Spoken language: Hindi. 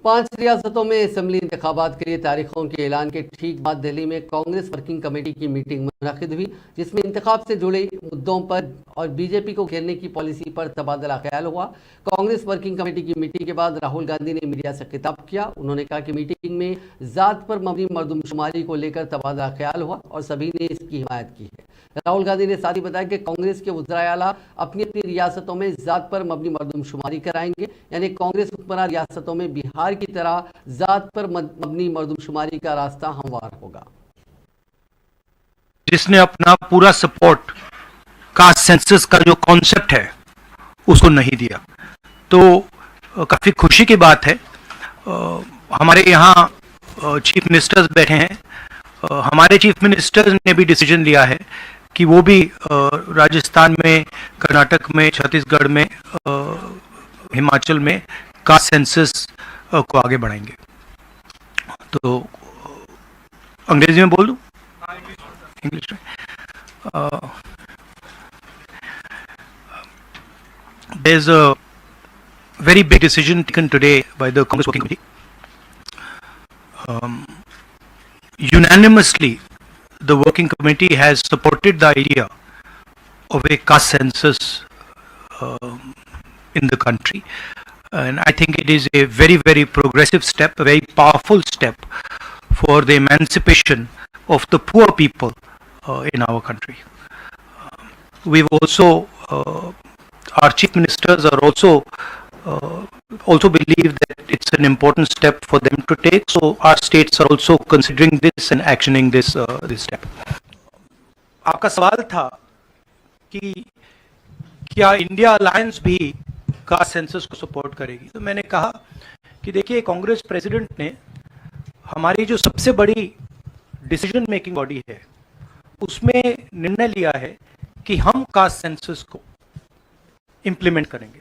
5 रियासतों में असेंबली इंतखाबात के लिए तारीखों के ऐलान के ठीक बाद दिल्ली में कांग्रेस वर्किंग कमेटी की मीटिंग मुनक़िद हुई, जिसमें इंतखाब से जुड़े मुद्दों पर और बीजेपी को घेरने की पॉलिसी पर तबादला ख्याल हुआ। कांग्रेस वर्किंग कमेटी की मीटिंग के बाद राहुल गांधी ने मीडिया से खिताब किया। उन्होंने कहा कि मीटिंग में ज़ात पर मबनी मरदमशुमारी को लेकर तबादला ख्याल हुआ और सभी ने इसकी हिमायत की है। राहुल गांधी ने साथ ही बताया कि कांग्रेस के वज़राए आला अपनी अपनी रियासतों में ज़ात पर मबनी मरदमशुमारी कराएंगे, यानी कांग्रेस हुक्मरान रियासतों में बिहार की तरह ज़ात पर मबनी मरदमशुमारी का रास्ता हमवार होगा। जिसने अपना पूरा सपोर्ट कास्ट सेंसस का जो कॉन्सेप्ट है उसको नहीं दिया, तो काफी खुशी की बात है। हमारे यहाँ चीफ मिनिस्टर्स बैठे हैं। हमारे चीफ मिनिस्टर्स ने भी डिसीजन लिया है कि वो भी राजस्थान में, कर्नाटक में, छत्तीसगढ़ में, हिमाचल में कास्ट सेंसस को आगे बढ़ाएंगे। तो अंग्रेजी में बोल दूं? इंग्लिश में। There's a very big decision taken today by the Congress Working Committee. Unanimously, the Working Committee has supported the idea of a caste census in the country, and I think it is a very, very progressive step, a very powerful step for the emancipation of the poor people in our country. We've also our chief ministers are also believe that it's an important step for them to take. So our states are also considering this and actioning this step. आपका सवाल था कि क्या इंडिया अलायंस भी कास्ट सेंसस को सपोर्ट करेगी, तो मैंने कहा कि देखिए, कांग्रेस प्रेसिडेंट ने हमारी जो सबसे बड़ी डिसीजन मेकिंग बॉडी है उसमें निर्णय लिया है कि हम कास्ट सेंसस को इंप्लीमेंट करेंगे।